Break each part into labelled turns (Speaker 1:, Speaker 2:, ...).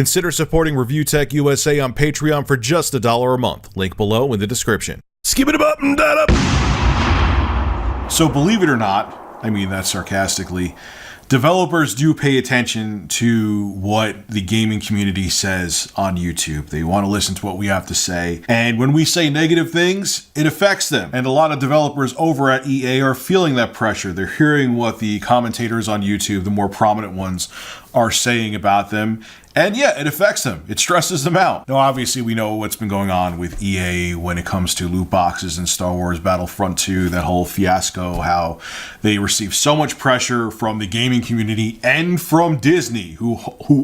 Speaker 1: Consider supporting Review Tech USA on Patreon for just $1 a month. Link below in the description. Skip it up and that up.
Speaker 2: So believe it or not, I mean that sarcastically, developers do pay attention to what the gaming community says on YouTube. They want to listen to what we have to say. And when we say negative things, it affects them. And a lot of developers over at EA are feeling that pressure. They're hearing what the commentators on YouTube, the more prominent ones, are saying about them. And yeah, it affects them. It stresses them out. Now, obviously, we know what's been going on with EA when it comes to loot boxes and Star Wars Battlefront 2, that whole fiasco, how they received so much pressure from the gaming community and from Disney, who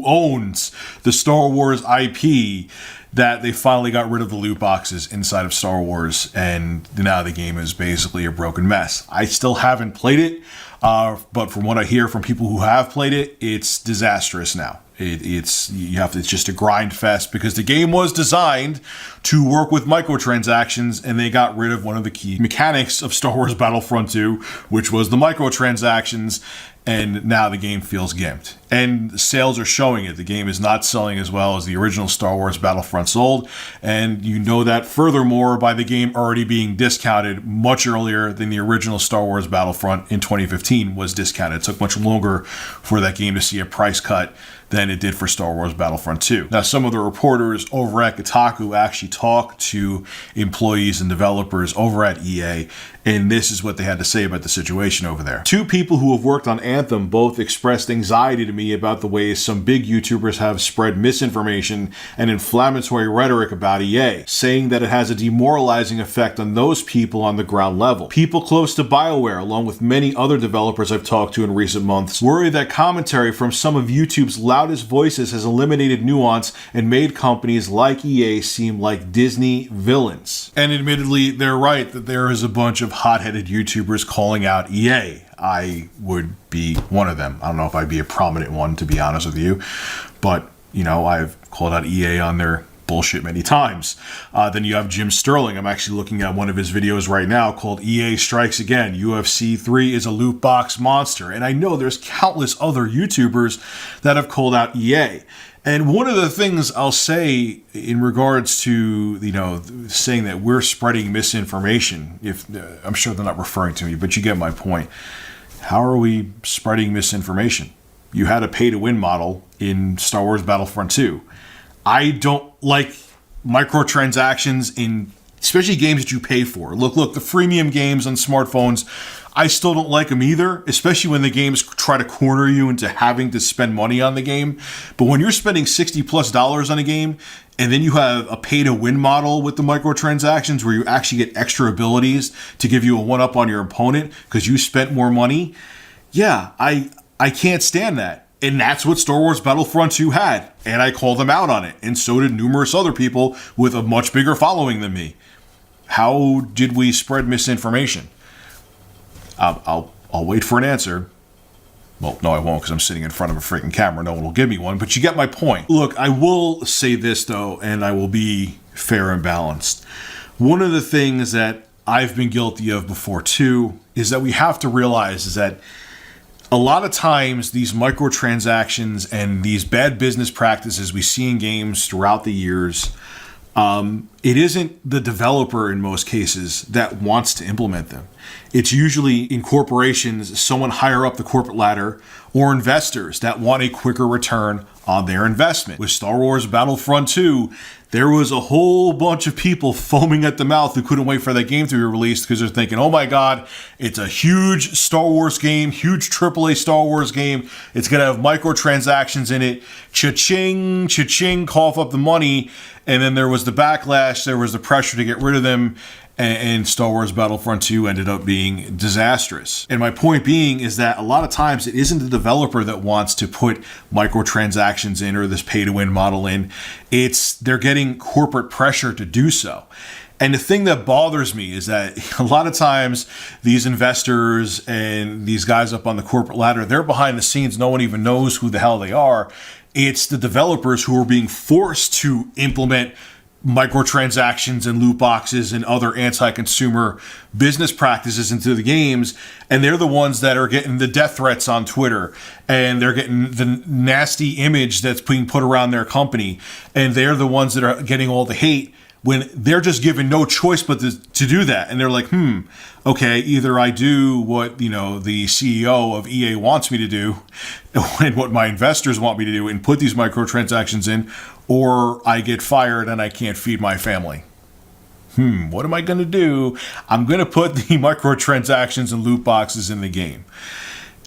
Speaker 2: owns the Star Wars IP, that they finally got rid of the loot boxes inside of Star Wars, and now the game is basically a broken mess. I still haven't played it, but from what I hear from people who have played it, it's disastrous now. It's just a grind fest, because the game was designed to work with microtransactions, and they got rid of one of the key mechanics of Star Wars Battlefront 2, which was the microtransactions, and now the game feels gimped. And sales are showing it. The game is not selling as well as the original Star Wars Battlefront sold, and you know that furthermore by the game already being discounted much earlier than the original Star Wars Battlefront in 2015 was discounted. It took much longer for that game to see a price cut than it did for Star Wars Battlefront 2. Now, some of the reporters over at Kotaku actually talked to employees and developers over at EA, and this is what they had to say about the situation over there. Two people who have worked on Anthem both expressed anxiety to me about the ways some big YouTubers have spread misinformation and inflammatory rhetoric about EA, saying that it has a demoralizing effect on those people on the ground level. People close to BioWare, along with many other developers I've talked to in recent months, worry that commentary from some of YouTube's loudest voices has eliminated nuance and made companies like EA seem like Disney villains. And admittedly, they're right that there is a bunch of hot-headed YouTubers calling out EA. I would be one of them. I don't know if I'd be a prominent one, to be honest with you, but you know, I've called out EA on their bullshit many times. Then you have Jim Sterling. I'm actually looking at one of his videos right now called EA Strikes Again. UFC 3 is a loot box monster. And I know there's countless other YouTubers that have called out EA. And one of the things I'll say in regards to, you know, saying that we're spreading misinformation, if I'm sure they're not referring to me, but you get my point. How are we spreading misinformation? You had a pay-to-win model in Star Wars Battlefront 2. I don't like microtransactions in especially games that you pay for. Look, the freemium games on smartphones, I still don't like them either, especially when the games try to corner you into having to spend money on the game. But when you're spending $60+ on a game, and then you have a pay-to-win model with the microtransactions where you actually get extra abilities to give you a one-up on your opponent because you spent more money, yeah, I can't stand that. And that's what Star Wars Battlefront 2 had. And I called them out on it. And so did numerous other people with a much bigger following than me. How did we spread misinformation? I'll wait for an answer. Well, no, I won't, because I'm sitting in front of a freaking camera. No one will give me one. But you get my point. Look, I will say this, though, and I will be fair and balanced. One of the things that I've been guilty of before, too, is that we have to realize is that a lot of times these microtransactions and these bad business practices we see in games throughout the years, it isn't the developer in most cases that wants to implement them. It's usually in corporations, someone higher up the corporate ladder, or investors that want a quicker return on their investment. With Star Wars Battlefront 2, there was a whole bunch of people foaming at the mouth who couldn't wait for that game to be released because they're thinking, oh my God, it's a huge Star Wars game, huge AAA Star Wars game. It's going to have microtransactions in it. Cha-ching, cha-ching, cough up the money. And then there was the backlash. There was the pressure to get rid of them. And Star Wars Battlefront 2 ended up being disastrous. And my point being is that a lot of times it isn't the developer that wants to put microtransactions in or this pay-to-win model in. They're getting corporate pressure to do so. And the thing that bothers me is that a lot of times these investors and these guys up on the corporate ladder, they're behind the scenes. No one even knows who the hell they are. It's the developers who are being forced to implement microtransactions and loot boxes and other anti-consumer business practices into the games, and they're the ones that are getting the death threats on Twitter, and they're getting the nasty image that's being put around their company, and they're the ones that are getting all the hate when they're just given no choice but to do that. And they're like, okay, either I do what, the CEO of EA wants me to do and what my investors want me to do and put these microtransactions in, or I get fired and I can't feed my family. What am I going to do? I'm going to put the microtransactions and loot boxes in the game.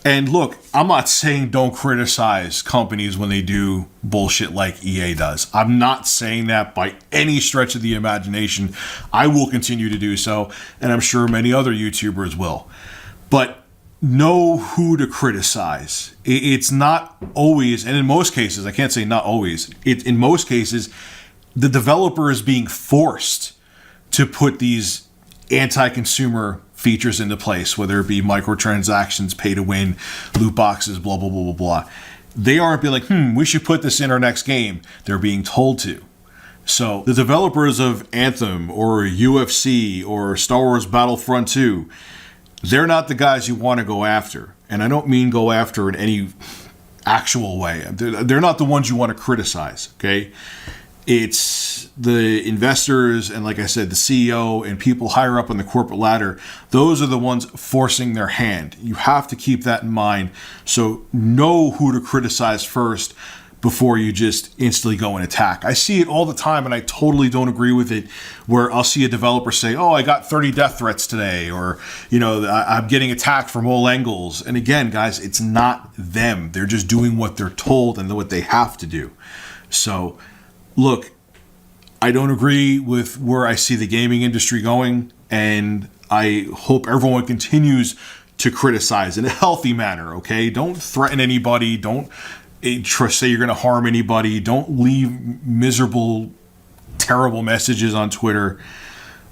Speaker 2: And look, I'm not saying don't criticize companies when they do bullshit like EA does. I'm not saying that by any stretch of the imagination. I will continue to do so, and I'm sure many other YouTubers will. But know who to criticize. It's not always, and in most cases, I can't say not always, in most cases, the developer is being forced to put these anti-consumer features into place, whether it be microtransactions, pay to win, loot boxes, blah, blah, blah, blah, blah. They aren't being like, we should put this in our next game. They're being told to. So the developers of Anthem or UFC or Star Wars Battlefront 2, they're not the guys you want to go after. And I don't mean go after in any actual way. They're not the ones you want to criticize, okay? It's the investors and, like I said, the CEO and people higher up on the corporate ladder. Those are the ones forcing their hand. You have to keep that in mind. So know who to criticize first before you just instantly go and attack. I see it all the time, and I totally don't agree with it, where I'll see a developer say, I got 30 death threats today, or, I'm getting attacked from all angles. And again, guys, it's not them. They're just doing what they're told and what they have to do. So look, I don't agree with where I see the gaming industry going, and I hope everyone continues to criticize in a healthy manner, okay? Don't threaten anybody. Don't say you're going to harm anybody. Don't leave miserable, terrible messages on Twitter.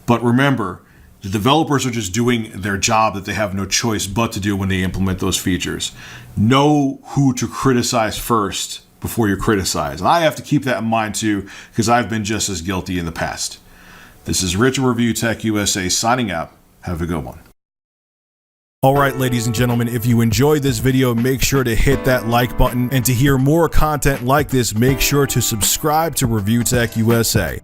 Speaker 2: But remember, the developers are just doing their job that they have no choice but to do when they implement those features. Know who to criticize first before you criticize. And I have to keep that in mind too, because I've been just as guilty in the past. This is Rich of Review Tech USA signing out. Have a good one.
Speaker 1: All right, ladies and gentlemen, if you enjoyed this video, make sure to hit that like button. And to hear more content like this, make sure to subscribe to Review Tech USA.